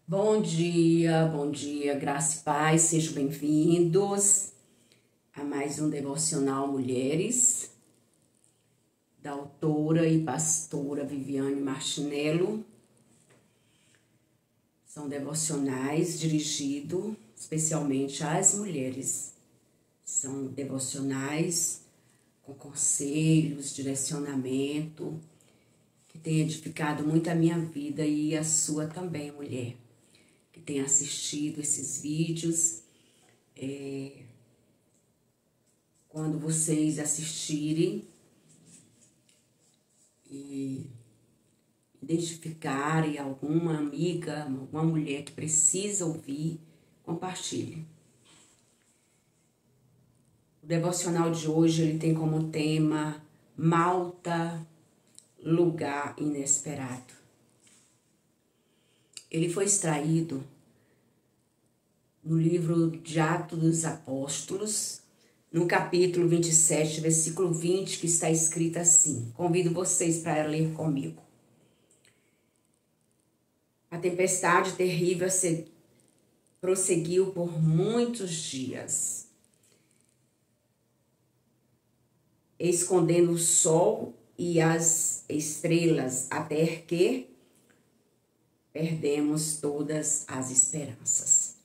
Bom dia, graça e paz, sejam bem-vindos a mais um Devocional Mulheres, da autora e pastora Viviane Martinello. São devocionais dirigidos especialmente às mulheres. São devocionais com conselhos, direcionamento, que tem edificado muito a minha vida e a sua também, mulher, que tem assistido esses vídeos. Quando vocês assistirem e identificarem alguma amiga, alguma mulher que precisa ouvir, compartilhe. O devocional de hoje ele tem como tema Malta, lugar inesperado. Ele foi extraído no livro de Atos dos Apóstolos, no capítulo 27, versículo 20, que está escrito assim. Convido vocês para ler comigo. A tempestade terrível prosseguiu por muitos dias, escondendo o sol e as estrelas, até que perdemos todas as esperanças.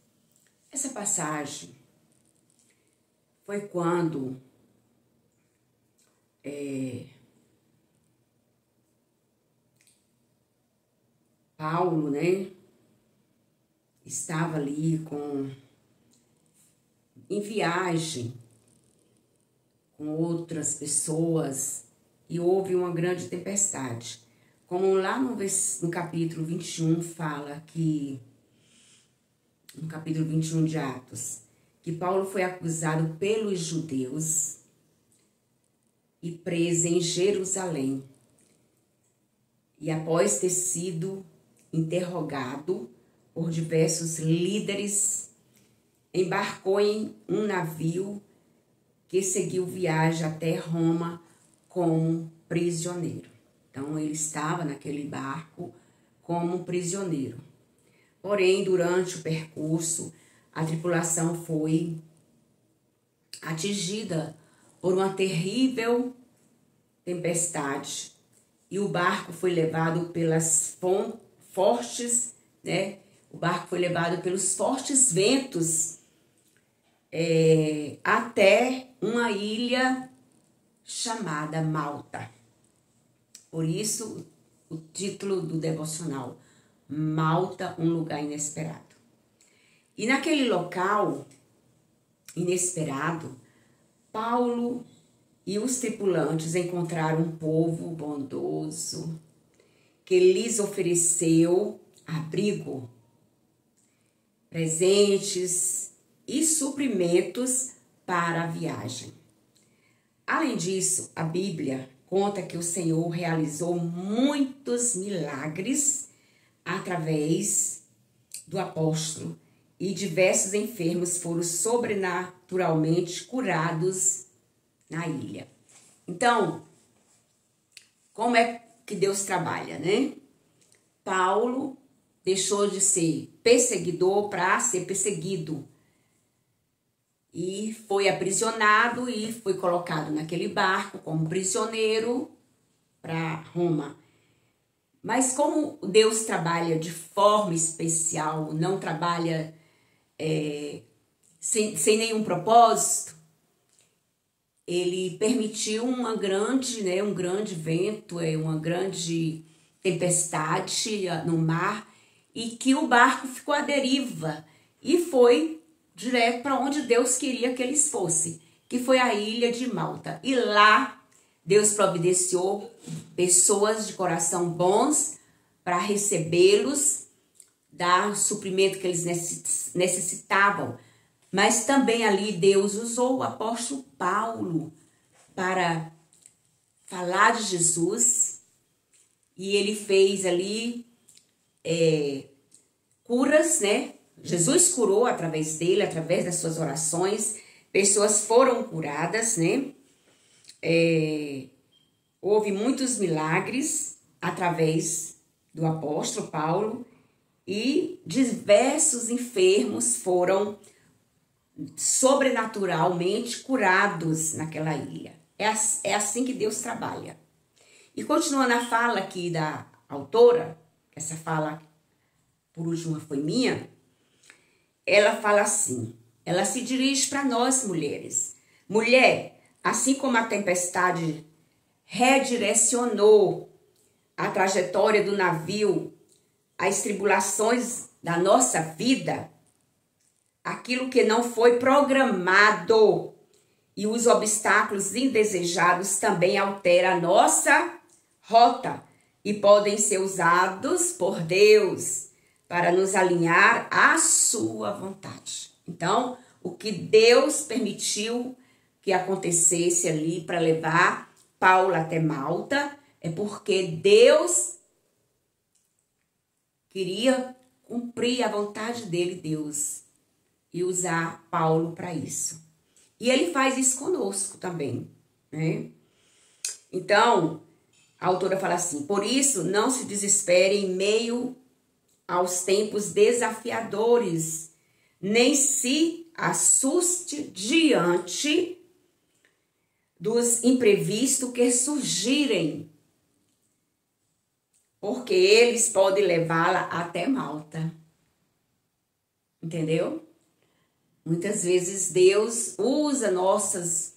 Essa passagem foi quando Paulo, estava ali em viagem com outras pessoas e houve uma grande tempestade. Como lá no capítulo 21 fala que, no capítulo 21 de Atos, que Paulo foi acusado pelos judeus e preso em Jerusalém. E após ter sido interrogado por diversos líderes, embarcou em um navio que seguiu viagem até Roma como prisioneiro. Então, ele estava naquele barco como prisioneiro. Porém, durante o percurso, a tripulação foi atingida por uma terrível tempestade e o barco foi levado pelas fortes, O barco foi levado pelos fortes ventos até uma ilha chamada Malta. Por isso, o título do devocional, Malta, um lugar inesperado. E naquele local inesperado, Paulo e os tripulantes encontraram um povo bondoso que lhes ofereceu abrigo, presentes e suprimentos para a viagem. Além disso, a Bíblia conta que o Senhor realizou muitos milagres através do apóstolo e diversos enfermos foram sobrenaturalmente curados na ilha. Então, como é que Deus trabalha, Paulo deixou de ser perseguidor para ser perseguido e foi aprisionado e foi colocado naquele barco como prisioneiro para Roma. Mas como Deus trabalha de forma especial, não trabalha sem nenhum propósito, ele permitiu um grande vento, uma grande tempestade no mar e que o barco ficou à deriva e foi direto para onde Deus queria que eles fossem, que foi a ilha de Malta. E lá Deus providenciou pessoas de coração bons para recebê-los, dar o suprimento que eles necessitavam. Mas também ali Deus usou o apóstolo Paulo para falar de Jesus. E ele fez ali curas, Jesus curou através dele, através das suas orações. Pessoas foram curadas, Houve muitos milagres através do apóstolo Paulo e diversos enfermos foram sobrenaturalmente curados naquela ilha. É assim que Deus trabalha. E continuando a fala aqui da autora, essa fala por última foi minha, ela fala assim, ela se dirige para nós mulheres. Mulher, assim como a tempestade redirecionou a trajetória do navio, as tribulações da nossa vida, aquilo que não foi programado e os obstáculos indesejados também alteram a nossa rota e podem ser usados por Deus para nos alinhar à sua vontade. Então, o que Deus permitiu que acontecesse ali para levar Paulo até Malta é porque Deus queria cumprir a vontade dele, Deus, e usar Paulo para isso. E ele faz isso conosco também, né? Então, a autora fala assim, por isso não se desespere em meio aos tempos desafiadores, nem se assuste diante dos imprevistos que surgirem, porque eles podem levá-la até Malta. Entendeu? Muitas vezes Deus usa nossas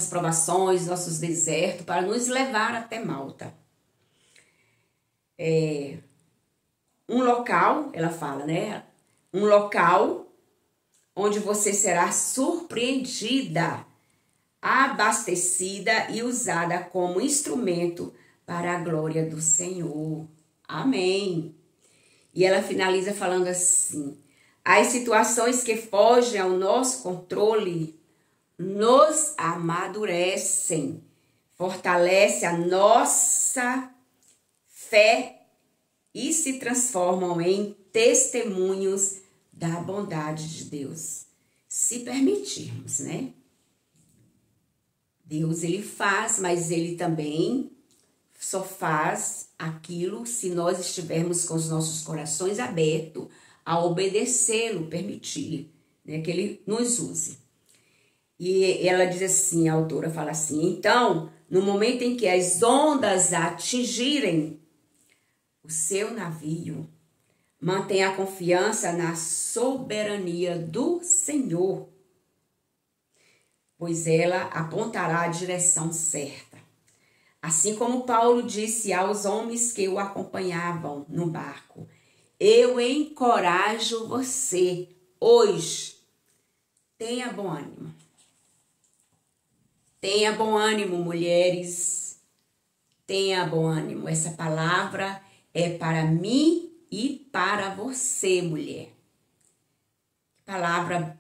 provações, nossos desertos para nos levar até Malta. Um local, ela fala, né? Um local onde você será surpreendida, abastecida e usada como instrumento para a glória do Senhor. Amém. E ela finaliza falando assim, as situações que fogem ao nosso controle nos amadurecem, fortalece a nossa fé e se transformam em testemunhos da bondade de Deus. Se permitirmos, né? Deus, ele faz, mas ele também só faz aquilo se nós estivermos com os nossos corações abertos a obedecê-lo, permitir, né, que ele nos use. E ela diz assim, a autora fala assim, então, no momento em que as ondas atingirem o seu navio, mantenha a confiança na soberania do Senhor, pois ela apontará a direção certa. Assim como Paulo disse aos homens que o acompanhavam no barco, eu encorajo você hoje, tenha bom ânimo. Tenha bom ânimo, mulheres, tenha bom ânimo. Essa palavra é para mim e para você, mulher. Palavra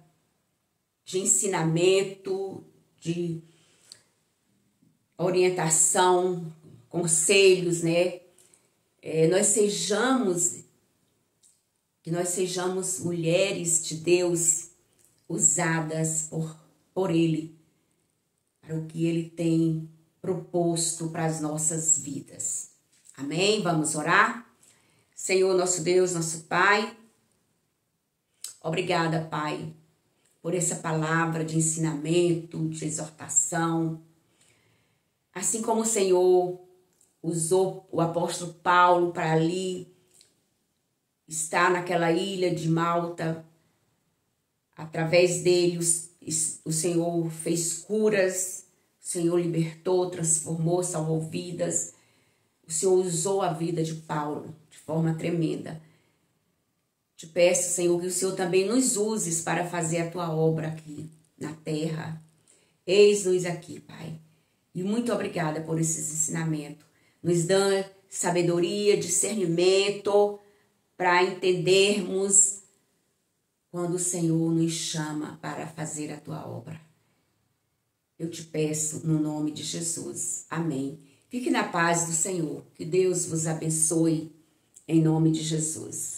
de ensinamento, de orientação, conselhos, né? Que nós sejamos mulheres de Deus usadas por Ele, para o que Ele tem proposto para as nossas vidas. Amém? Vamos orar? Senhor, nosso Deus, nosso Pai, obrigada, Pai, por essa palavra de ensinamento, de exortação. Assim como o Senhor usou o apóstolo Paulo para ali estar naquela ilha de Malta, através dele o Senhor fez curas, o Senhor libertou, transformou, salvou vidas. O Senhor usou a vida de Paulo de forma tremenda. Te peço, Senhor, que o Senhor também nos uses para fazer a tua obra aqui na terra. Eis-nos aqui, Pai. E muito obrigada por esses ensinamentos. Nos dá sabedoria, discernimento para entendermos quando o Senhor nos chama para fazer a tua obra. Eu te peço no nome de Jesus. Amém. Fique na paz do Senhor. Que Deus vos abençoe em nome de Jesus.